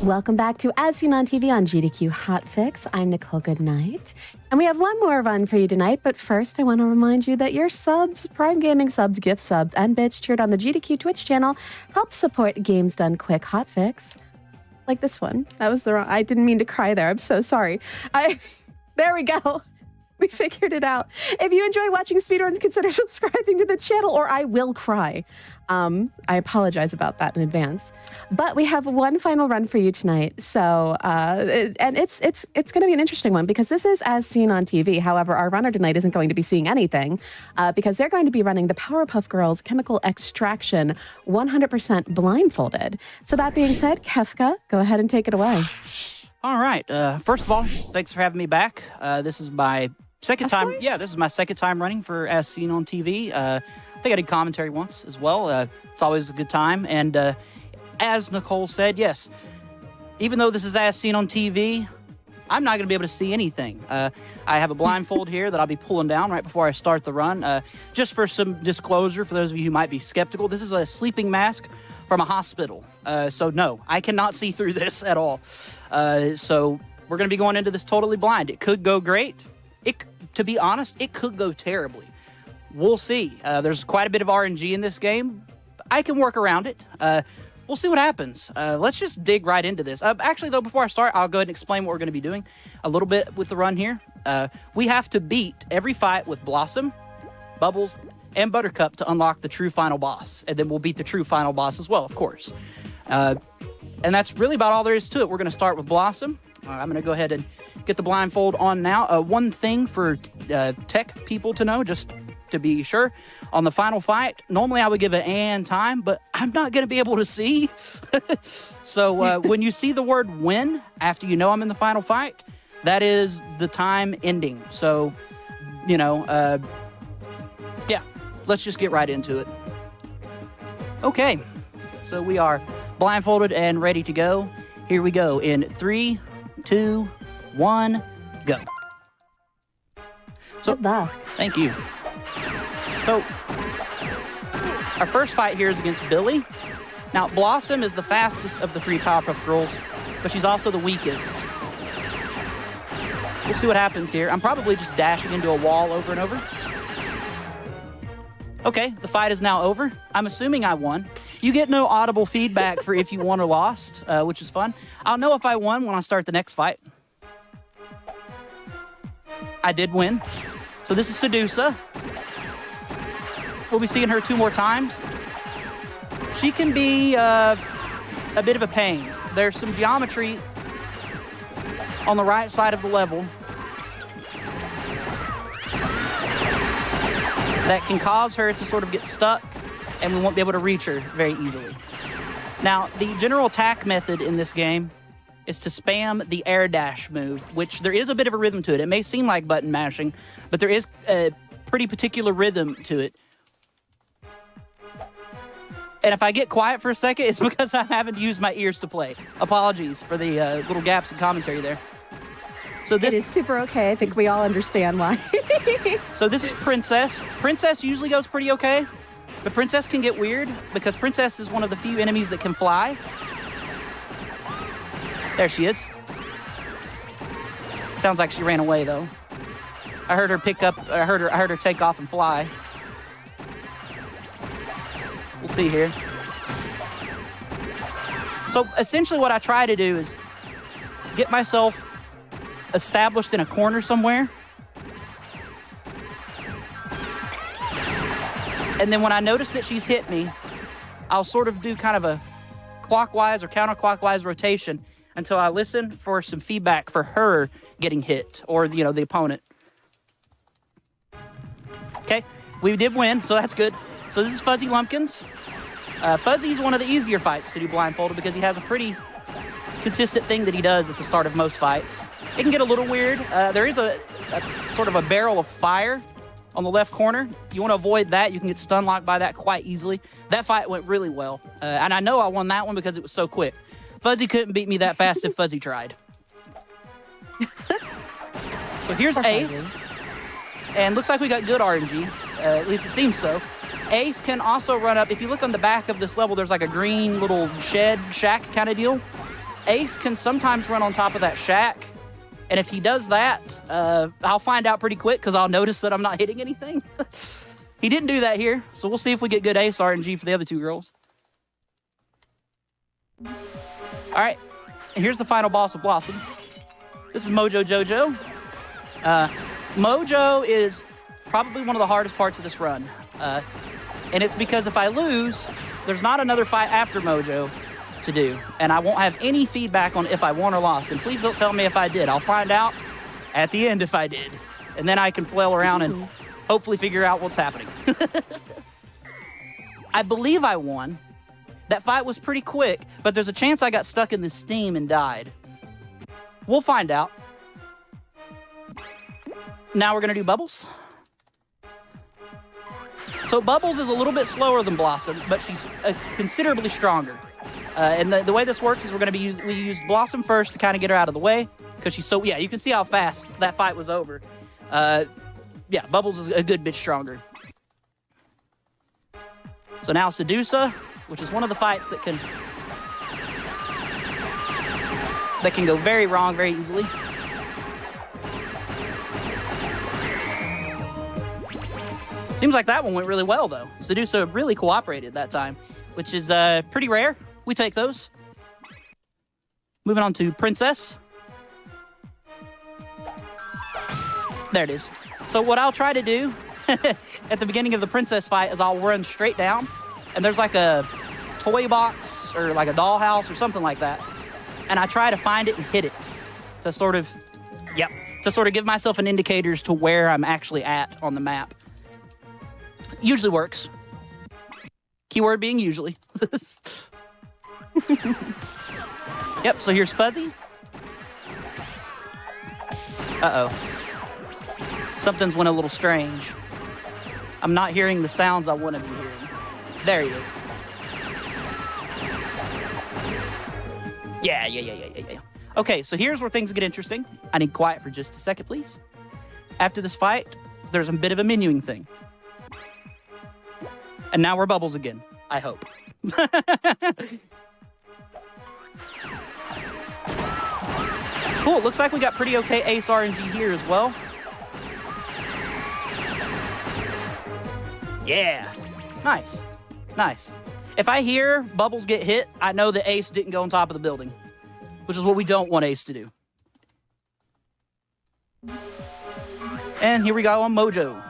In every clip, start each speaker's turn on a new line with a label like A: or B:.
A: Welcome back to As Seen on TV on GDQ Hotfix. I'm Nichole Goodnight. And we have one more run for you tonight, but first I want to remind you that your subs, Prime Gaming subs, gift subs, and bits cheered on the GDQ Twitch channel help support Games Done Quick Hotfix. Like this one. That was the wrong... I didn't mean to cry there. I'm so sorry. There we go. We figured it out. If you enjoy watching speedruns, consider subscribing to the channel or I will cry. I apologize about that in advance. But we have one final run for you tonight. So, and it's going to be an interesting one because this is As Seen on TV. However, our runner tonight isn't going to be seeing anything because they're going to be running the Powerpuff Girls Chemical Extraction 100% blindfolded. So that being said, Kefka, go ahead and take it away.
B: All right. First of all, thanks for having me back. This is my second time. Yeah, this is my second time running for As Seen on TV. I think I did commentary once as well. It's always a good time. And as Nichole said, yes, even though this is As Seen on TV, I'm not going to be able to see anything. I have a blindfold here that I'll be pulling down right before I start the run. Just for some disclosure, for those of you who might be skeptical, this is a sleeping mask from a hospital. So no, I cannot see through this at all. So we're going to be going into this totally blind. It could go great. To be honest, it could go terribly. We'll see. There's quite a bit of RNG in this game. I can work around it. We'll see what happens. Let's just dig right into this. Actually, though, before I start, I'll go ahead and explain what we're going to be doing a little bit with the run here. We have to beat every fight with Blossom, Bubbles, and Buttercup to unlock the true final boss. And then we'll beat the true final boss as well, of course. And that's really about all there is to it. We're going to start with Blossom. I'm going to go ahead and get the blindfold on now. One thing for tech people to know, just to be sure, on the final fight, normally I would give it an time, but I'm not going to be able to see. So when you see the word win after you know I'm in the final fight, that is the time ending. So, you know, yeah, let's just get right into it. Okay, so we are blindfolded and ready to go. Here we go in 3, 2, 1, go. So,
A: Good luck.
B: Thank you. So, our first fight here is against Billy. Now, Blossom is the fastest of the 3 Powerpuff Girls, but she's also the weakest. We'll see what happens here. I'm probably just dashing into a wall over and over. Okay, the fight is now over. I'm assuming I won. You get no audible feedback for if you won or lost, which is fun. I'll know if I won when I start the next fight. I did win. So this is Sedusa. We'll be seeing her 2 more times. She can be a bit of a pain. There's some geometry on the right side of the level that can cause her to sort of get stuck, and we won't be able to reach her very easily. Now, the general attack method in this game is to spam the air dash move, which there is a bit of a rhythm to it. It may seem like button mashing, but there is a pretty particular rhythm to it. And if I get quiet for a second, it's because I'm having to use my ears to play. Apologies for the little gaps in commentary there. So this,
A: It is super okay. I think we all understand why.
B: So this is Princess. Princess usually goes pretty okay. But Princess can get weird because Princess is one of the few enemies that can fly. There she is. Sounds like she ran away though. I heard her pick up. I heard her take off and fly. We'll see here. So essentially what I try to do is get myself established in a corner somewhere. And then when I notice that she's hit me, I'll sort of do kind of a clockwise or counterclockwise rotation until I listen for some feedback for her getting hit or, you know, the opponent. Okay, we did win, so that's good. So this is Fuzzy Lumpkins. Fuzzy's one of the easier fights to do blindfolded because he has a pretty consistent thing that he does at the start of most fights. It can get a little weird. There is a sort of a barrel of fire on the left corner. You want to avoid that. You can get stun locked by that quite easily. That fight went really well. And I know I won that one because it was so quick. Fuzzy couldn't beat me that fast if Fuzzy tried. So here's Ace. And looks like we got good RNG. At least it seems so. Ace can also run up. If you look on the back of this level, there's like a green little shed shack kind of deal. Ace can sometimes run on top of that shack. And if he does that, I'll find out pretty quick because I'll notice that I'm not hitting anything. He didn't do that here, so we'll see if we get good Ace RNG for the other two girls. All right, and here's the final boss of Blossom. This is Mojo Jojo. Mojo is probably one of the hardest parts of this run. And it's because if I lose, there's not another fight after Mojo to do, and I won't have any feedback on if I won or lost. And please don't tell me if I did. I'll find out at the end if I did, and then I can flail around and hopefully figure out what's happening. I believe I won. That fight was pretty quick, but there's a chance I got stuck in the steam and died. We'll find out. Now we're gonna do Bubbles. So Bubbles is a little bit slower than Blossom, but she's considerably stronger. And the way this works is we used Blossom first to kind of get her out of the way because she's so, yeah, you can see how fast that fight was over. Yeah, Bubbles is a good bit stronger. So now Sedusa, which is one of the fights that can go very wrong very easily. Seems like that one went really well, though. Sedusa really cooperated that time, which is pretty rare. We take those. Moving on to Princess. There it is. So what I'll try to do at the beginning of the Princess fight is I'll run straight down, and there's like a toy box or like a dollhouse or something like that, and I try to find it and hit it to sort of give myself an indicator as to where I'm actually at on the map. Usually works. Keyword being usually. Yep, so here's Fuzzy. Uh-oh. Something's went a little strange. I'm not hearing the sounds I want to be hearing. There he is. Yeah. Okay, so here's where things get interesting. I need quiet for just a second, please. After this fight, there's a bit of a menuing thing. And now we're Bubbles again, I hope. Cool, looks like we got pretty okay Ace RNG here as well. Yeah, nice. If I hear Bubbles get hit, I know that Ace didn't go on top of the building, which is what we don't want Ace to do. And here we go on Mojo.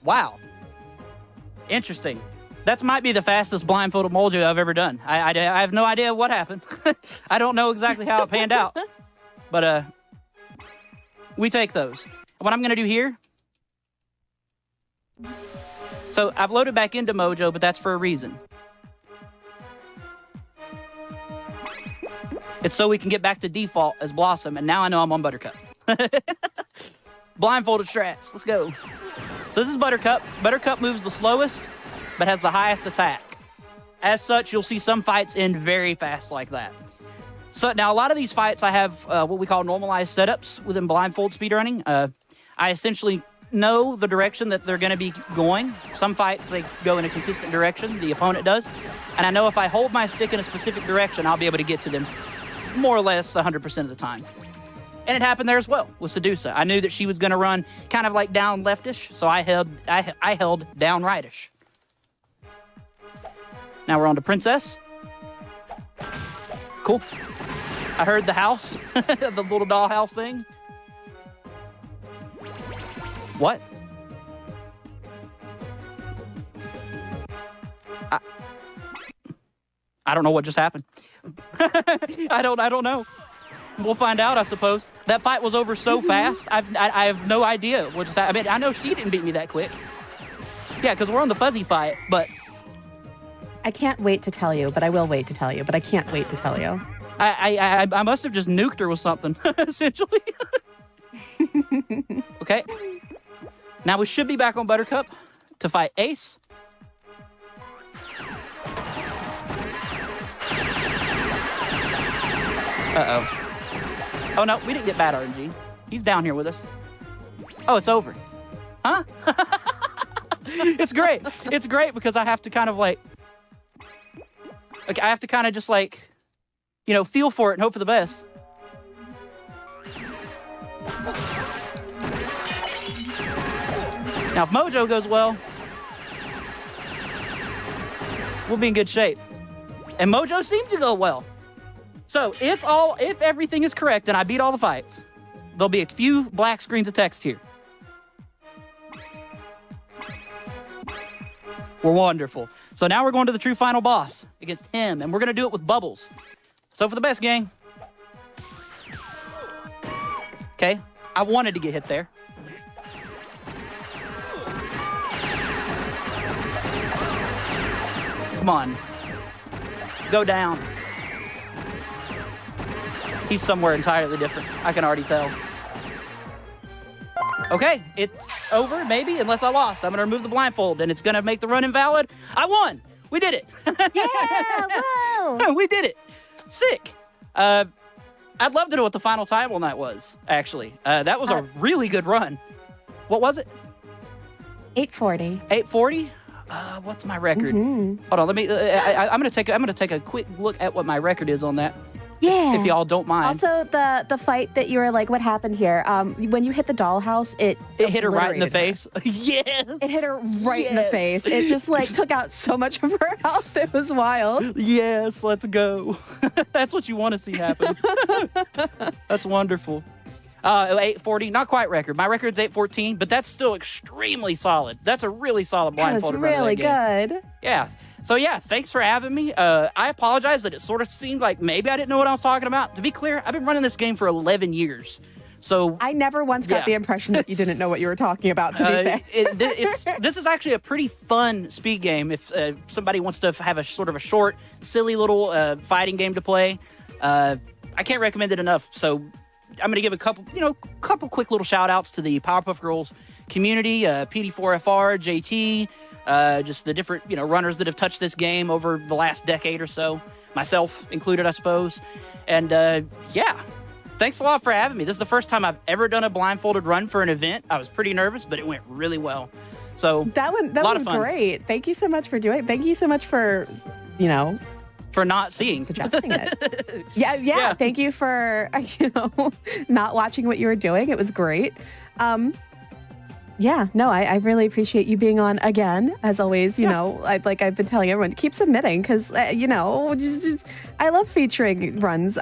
B: Wow. Interesting. That might be the fastest blindfolded Mojo I've ever done. I have no idea what happened. I don't know exactly how it panned out. But we take those. What I'm going to do here... So I've loaded back into Mojo, but that's for a reason. It's so we can get back to default as Blossom, and now I know I'm on Buttercup. Blindfolded strats. Let's go. So this is Buttercup. Buttercup moves the slowest, but has the highest attack. As such, you'll see some fights end very fast like that. So now a lot of these fights, I have what we call normalized setups within blindfold speedrunning. I essentially know the direction that they're going to be going. Some fights, they go in a consistent direction, the opponent does. And I know if I hold my stick in a specific direction, I'll be able to get to them more or less 100% of the time. And it happened there as well with Sedusa. I knew that she was going to run kind of like down leftish, so I held down rightish. Now we're on to Princess. Cool. I heard the house, the little dollhouse thing. What? I don't know what just happened. I don't know. We'll find out, I suppose. That fight was over so fast. I have no idea what just happened. I mean, I know she didn't beat me that quick. Yeah, because we're on the fuzzy fight, but...
A: I can't wait to tell you, but I will wait to tell you, but I can't wait to tell you.
B: I must have just nuked her with something, essentially. Okay. Now we should be back on Buttercup to fight Ace.
A: Uh-oh.
B: Oh, no, we didn't get bad RNG. He's down here with us. Oh, it's over. Huh? It's great. It's great because I have to kind of like I have to kind of just like, you know, feel for it and hope for the best. Now, if Mojo goes well, we'll be in good shape. And Mojo seemed to go well. So if everything is correct and I beat all the fights, there'll be a few black screens of text here. We're wonderful. So now we're going to the true final boss against him, and we're going to do it with bubbles. So for the best, gang. Okay, I wanted to get hit there. Come on. Go down. He's somewhere entirely different. I can already tell. Okay, it's over, maybe, unless I lost. I'm going to remove the blindfold, and it's going to make the run invalid. I won! We did it!
A: Yeah, whoa!
B: We did it! Sick! I'd love to know what the final time on that was, actually. That was a really good run. What was it?
A: 840.
B: 840? What's my record? Hold on, let me. I'm gonna take a quick look at what my record is on that.
A: Yeah.
B: If y'all don't mind.
A: Also, the fight that you were like, what happened here? When you hit the dollhouse, it
B: hit her right in the face. Yes.
A: It hit her right in the face. It just like took out so much of her health. It was wild.
B: Yes, let's go. That's what you want to see happen. That's wonderful. 840, not quite record. My record's 814, but that's still extremely solid. That's a really solid blindfolded run.
A: That was really good.
B: Yeah. So yeah, thanks for having me. I apologize that it sort of seemed like maybe I didn't know what I was talking about. To be clear, I've been running this game for 11 years. So
A: I never once got the impression that you didn't know what you were talking about, to be
B: fair. This is actually a pretty fun speed game if somebody wants to have a sort of a short, silly little fighting game to play. I can't recommend it enough. So I'm going to give a couple quick little shout outs to the Powerpuff Girls community, PD4FR, JT, just the different, runners that have touched this game over the last decade or so, myself included, I suppose. And yeah, thanks a lot for having me. This is the first time I've ever done a blindfolded run for an event. I was pretty nervous, but it went really well. So
A: that was great. Thank you so much for doing it. Thank you so much for,
B: for not seeing.
A: Suggesting it. Yeah. Thank you for, not watching what you were doing. It was great. I really appreciate you being on again. As always, I've been telling everyone, keep submitting because, I love featuring runs.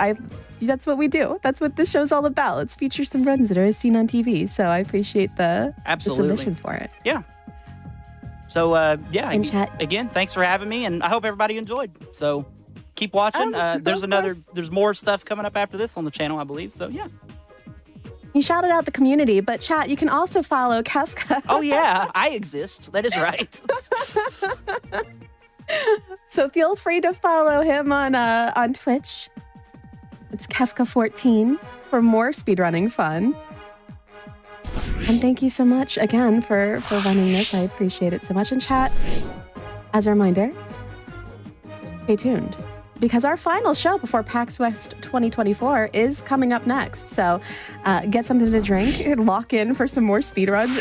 A: That's what we do. That's what this show's all about. Let's feature some runs that are as seen on TV. So I appreciate the submission for it.
B: Yeah. So,
A: in chat.
B: Again, thanks for having me, and I hope everybody enjoyed. So keep watching. There's more stuff coming up after this on the channel, I believe. So, yeah.
A: You shouted out the community, but chat, you can also follow Kefka.
B: Oh, yeah, I exist. That is right.
A: So feel free to follow him on Twitch. It's Kefka14 for more speedrunning fun. And thank you so much again for running this. I appreciate it so much. And chat, as a reminder, stay tuned, because our final show before PAX West 2024 is coming up next. So get something to drink, lock in for some more speedruns.